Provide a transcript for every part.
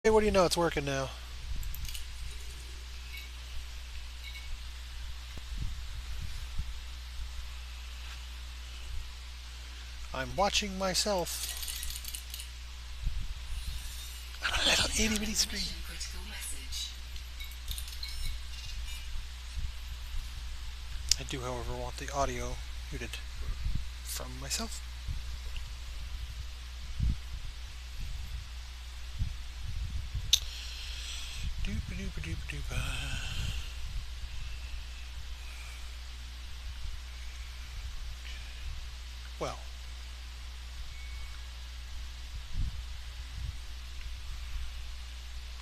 Hey, what do you know? It's working now. I'm watching myself on a little itty bitty screen. I do, however, want the audio muted from myself. Doopa doopa doopa doopa. Well,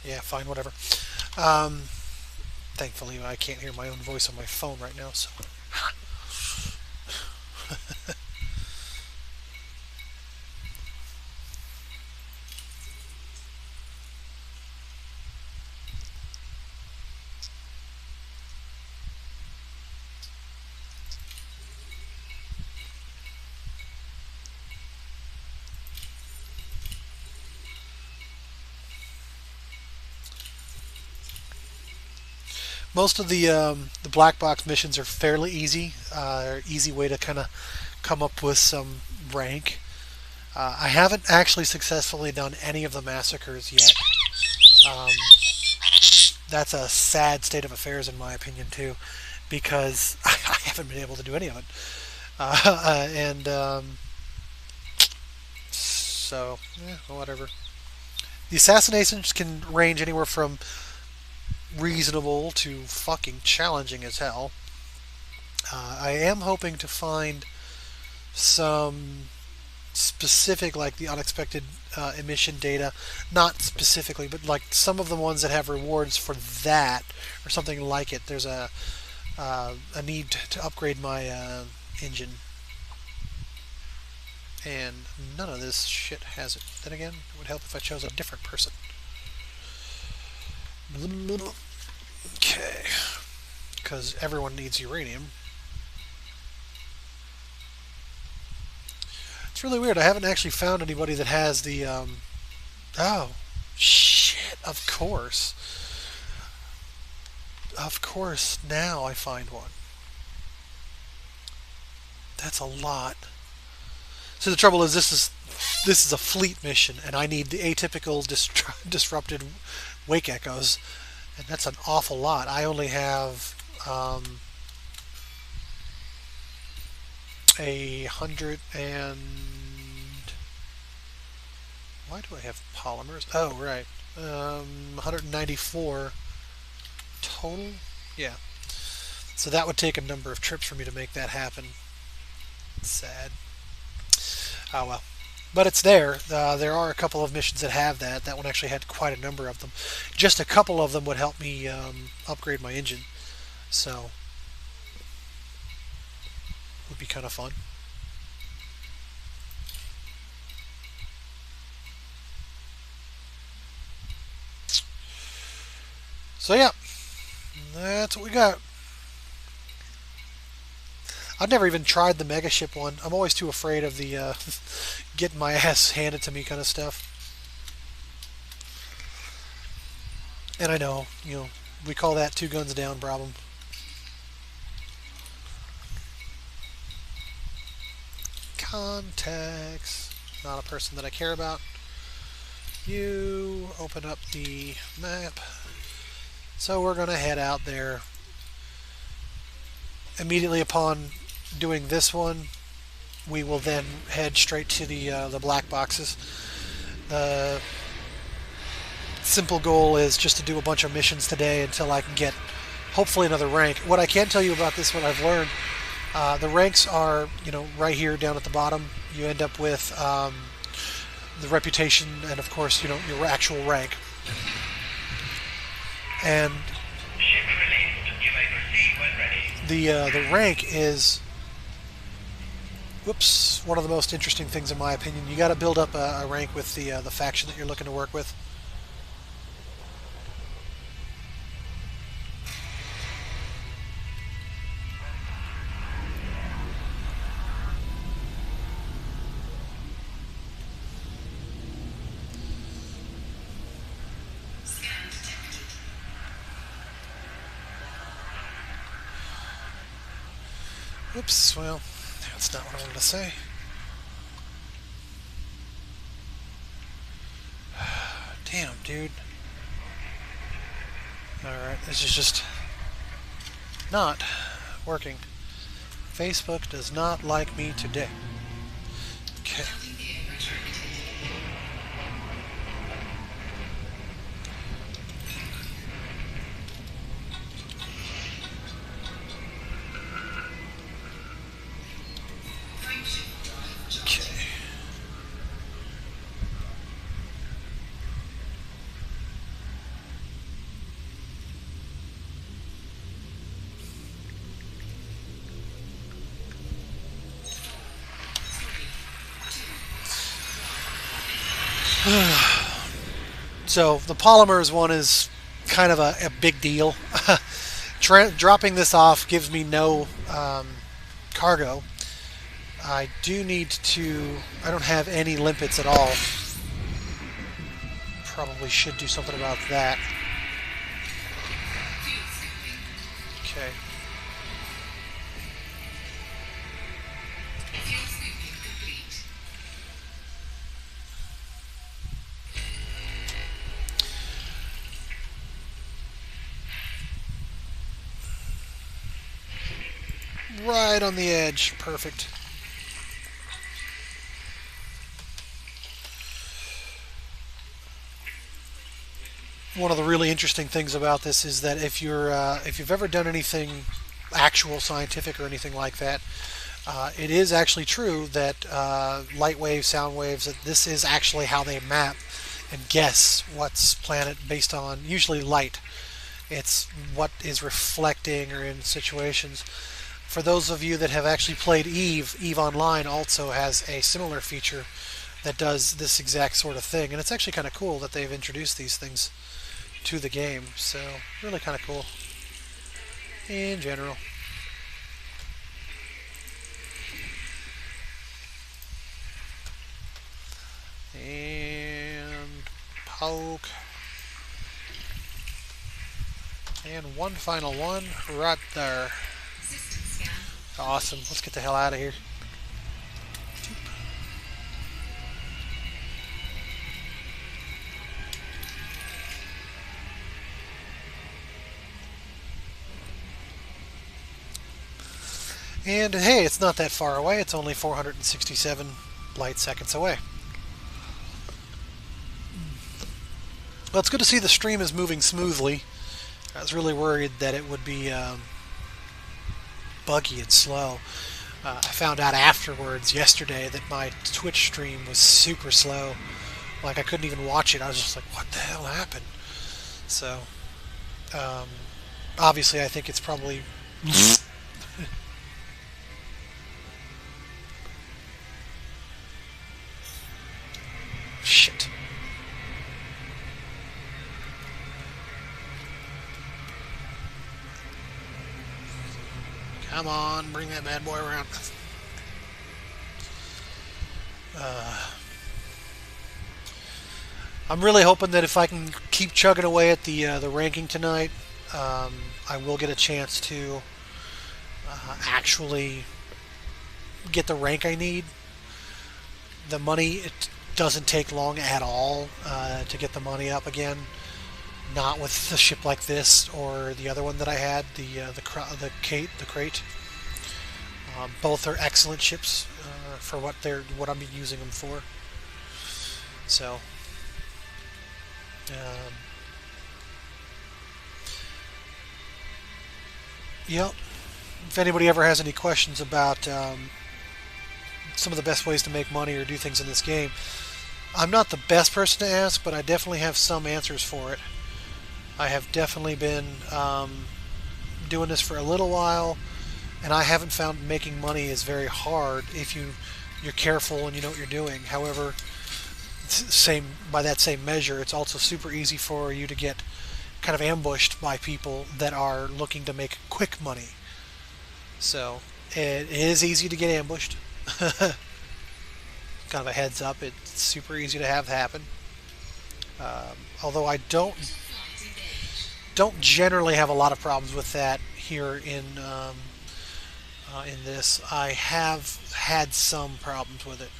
yeah, fine, whatever. Um, Thankfully, I can't hear my own voice on my phone right now, so. Most of the black box missions are fairly easy. Easy way to kind of come up with some rank. I haven't actually successfully done any of the massacres yet. Um, that's a sad state of affairs, in my opinion, too, because I haven't been able to do any of it. And so, whatever. The assassinations can range anywhere from reasonable to fucking challenging as hell. I am hoping to find some specific, like the unexpected emission data. Not specifically, but like some of the ones that have rewards for that or something like it. There's a need to upgrade my engine, and none of this shit has it. Then again, it would help if I chose a different person. Okay, because everyone needs uranium. It's really weird. I haven't actually found anybody that has the. Oh, shit! Of course. Of course. Now I find one. That's a lot. So the trouble is, this is a fleet mission, and I need the atypical disrupted wake echoes, and that's an awful lot. I only have 100 and why do I have polymers? Oh, right, 194 total. Yeah, so that would take a number of trips for me to make that happen. Sad. Oh well. But it's there. There are a couple of missions that have that. That one actually had quite a number of them. Just a couple of them would help me upgrade my engine. So, would be kind of fun. So yeah, that's what we got. I've never even tried the mega ship one. I'm always too afraid of the getting my ass handed to me kind of stuff. And I know, we call that two guns down problem. Contacts. Not a person that I care about. You open up the map. So we're going to head out there. Immediately upon doing this one, we will then head straight to the black boxes. The simple goal is just to do a bunch of missions today until I can get hopefully another rank. What I can tell you about this, what I've learned, the ranks are right here down at the bottom. You end up with the reputation and of course your actual rank. And the rank is one of the most interesting things in my opinion. You got to build up a rank with the faction that you're looking to work with. Oops, well, that's not what I wanted to say. Damn, dude. Alright, this is just not working. Facebook does not like me today. Okay. So the polymers one is kind of a big deal. Dropping this off gives me no cargo. I do need to... I don't have any limpets at all. Probably should do something about that. Okay. Right on the edge. Perfect. One of the really interesting things about this is that if you've ever done anything actual scientific or anything like that, it is actually true that light waves, sound waves, that this is actually how they map and guess what's planet based on usually light. It's what is reflecting or in situations. For those of you that have actually played Eve Online also has a similar feature that does this exact sort of thing, and it's actually kind of cool that they've introduced these things to the game, so really kind of cool in general. And poke. And one final one right there. Awesome. Let's get the hell out of here. And hey, it's not that far away. It's only 467 light seconds away. Well, it's good to see the stream is moving smoothly. I was really worried that it would be buggy and slow. I found out afterwards yesterday that my Twitch stream was super slow. Like I couldn't even watch it. I was just like, what the hell happened? So, obviously I think it's probably... Shit. Come on, bring that bad boy around. I'm really hoping that if I can keep chugging away at the ranking tonight, I will get a chance to actually get the rank I need. The money, it doesn't take long at all to get the money up again. Not with a ship like this or the other one that I had, the crate. Both are excellent ships for what I'm using them for. So, yep. If anybody ever has any questions about some of the best ways to make money or do things in this game, I'm not the best person to ask, but I definitely have some answers for it. I have definitely been doing this for a little while, and I haven't found making money is very hard if you're careful and you know what you're doing. However, by that same measure, it's also super easy for you to get kind of ambushed by people that are looking to make quick money. So it is easy to get ambushed. Kind of a heads up, it's super easy to have happen. Although I don't generally have a lot of problems with that here in in this. I have had some problems with it.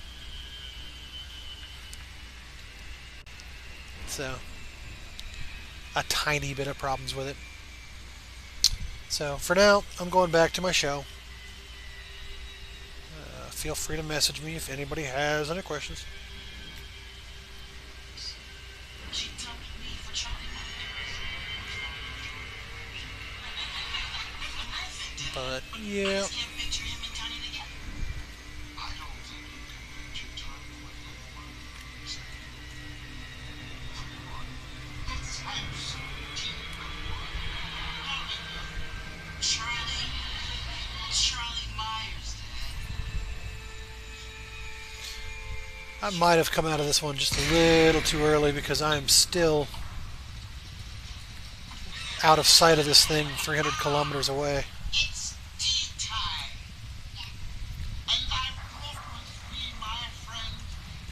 So, a tiny bit of problems with it. So, for now, I'm going back to my show. Feel free to message me if anybody has any questions. But, yeah. I might have come out of this one just a little too early because I'm still out of sight of this thing 300 kilometers away. It's tea time, and I brought with me my friend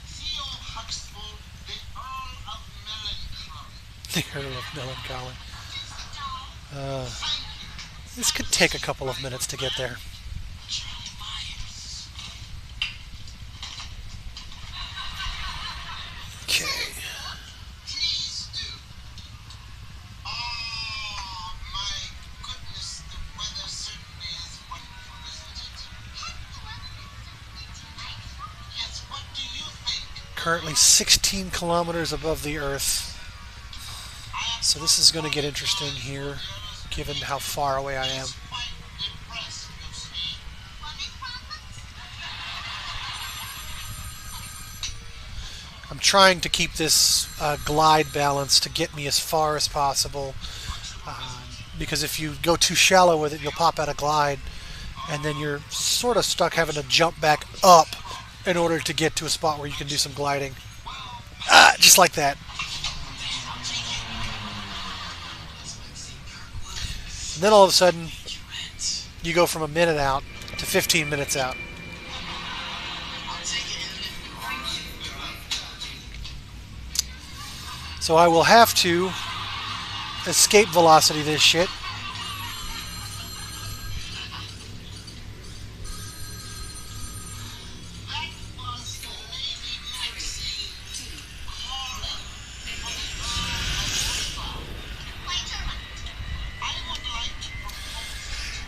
Theo Huxtable, the Earl of Melancholy. The Earl of Melancholy. This could take a couple of minutes to get there. Okay. Please do. Oh my goodness, the weather certainly is wonderful, isn't it? Yes, what do you think? Currently 16 kilometers above the Earth. So this is going to get interesting here, given how far away I am. Quite impressed, you see. I'm trying to keep this glide balance to get me as far as possible, because if you go too shallow with it, you'll pop out of glide, and then you're sort of stuck having to jump back up in order to get to a spot where you can do some gliding. Just like that. And then all of a sudden, you go from a minute out to 15 minutes out. So I will have to escape velocity this shit.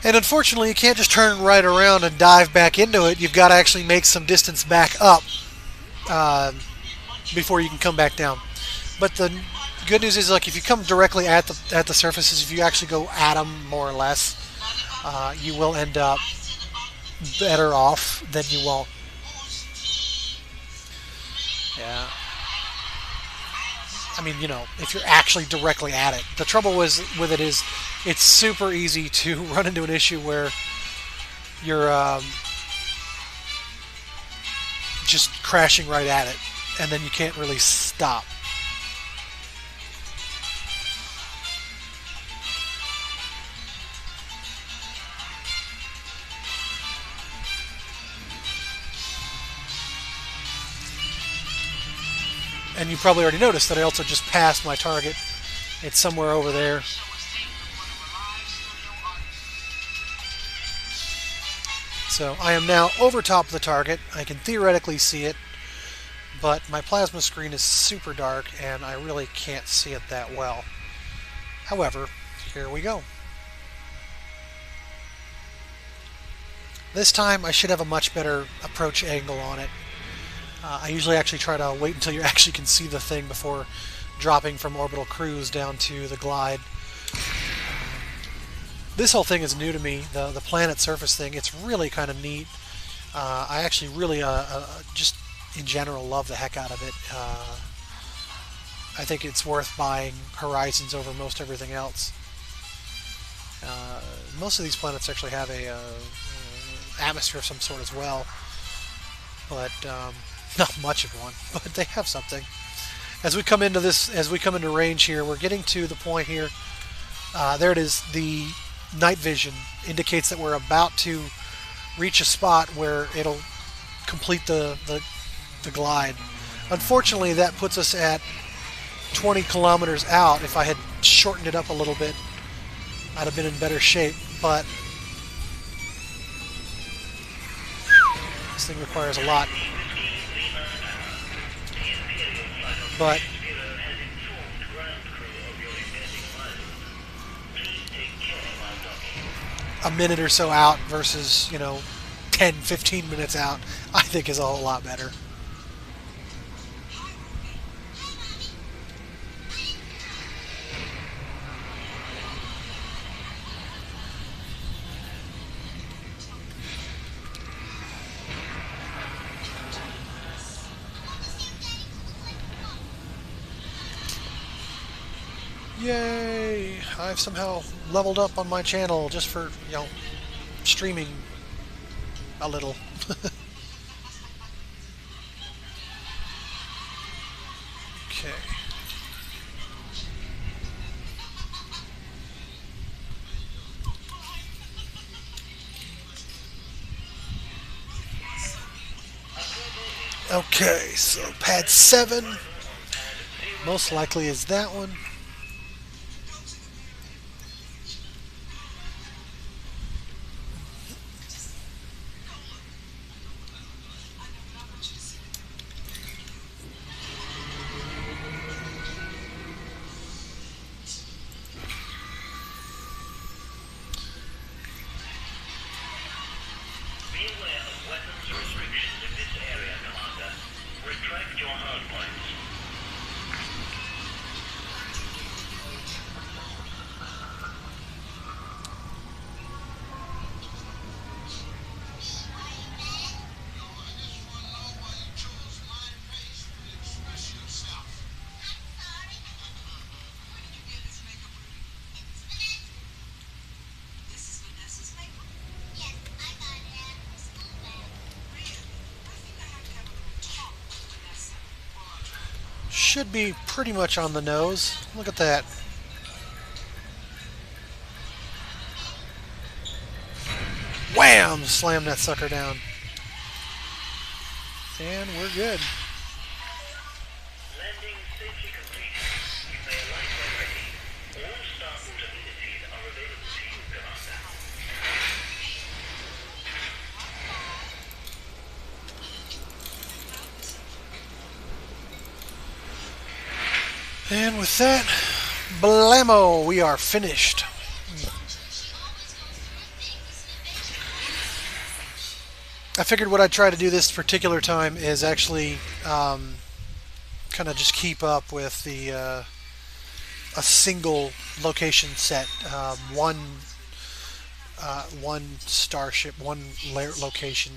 And unfortunately, you can't just turn right around and dive back into it. You've got to actually make some distance back up before you can come back down. But the good news is, like, if you come directly at the surfaces, if you actually go at them more or less, you will end up better off than you won't. Yeah. I mean, you know, if you're actually directly at it. The trouble with it is it's super easy to run into an issue where you're just crashing right at it, and then you can't really stop. And you probably already noticed that I also just passed my target. It's somewhere over there. So I am now over top of the target. I can theoretically see it, but my plasma screen is super dark and I really can't see it that well. However, here we go. This time I should have a much better approach angle on it. I usually actually try to wait until you actually can see the thing before dropping from orbital cruise down to the glide. This whole thing is new to me, the planet surface thing. It's really kind of neat. I actually really, just in general, love the heck out of it. I think it's worth buying Horizons over most everything else. Most of these planets actually have a atmosphere of some sort as well, but not much of one. But they have something. As we come into range here, we're getting to the point here. There it is. The night vision indicates that we're about to reach a spot where it'll complete the glide. Unfortunately, that puts us at 20 kilometers out. If I had shortened it up a little bit, I'd have been in better shape. But This thing requires a lot. But a minute or so out versus, 10, 15 minutes out, I think is a whole lot better. Yay! I've somehow leveled up on my channel just for, streaming a little. Okay. Okay, so pad 7 most likely is that one. Should be pretty much on the nose. Look at that. Wham! Slam that sucker down. And we're good. Landing safely complete. You may alight when ready. All starboard amenities are available to you, Commander. And with that, blammo, we are finished. I figured what I'd try to do this particular time is actually kind of just keep up with the a single location set, one starship, one location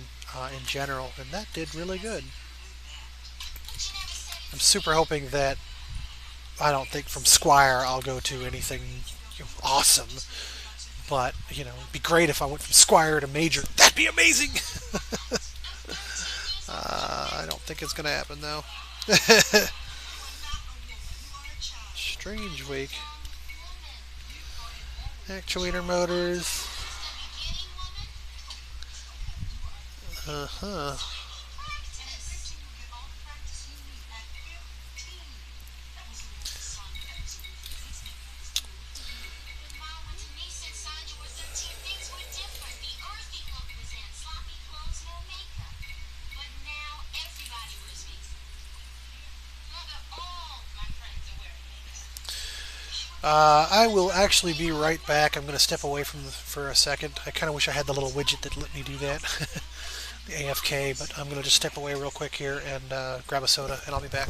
in general, and that did really good. I'm super hoping that I don't think from Squire I'll go to anything awesome, but it'd be great if I went from Squire to Major. That'd be amazing. I don't think it's gonna happen though. Strange Wake. Actuator motors. Uh-huh. I will actually be right back. I'm going to step away for a second. I kind of wish I had the little widget that let me do that, the AFK, but I'm going to just step away real quick here and grab a soda, and I'll be back.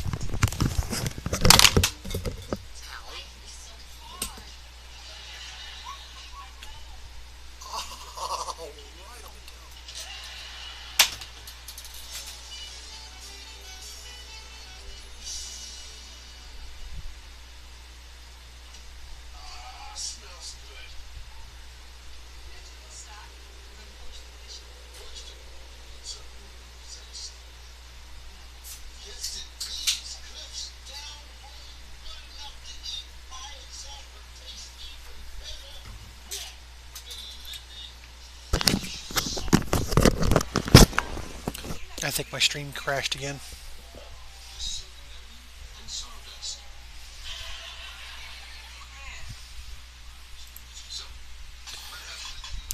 I think my stream crashed again.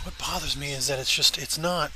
What bothers me is that it's not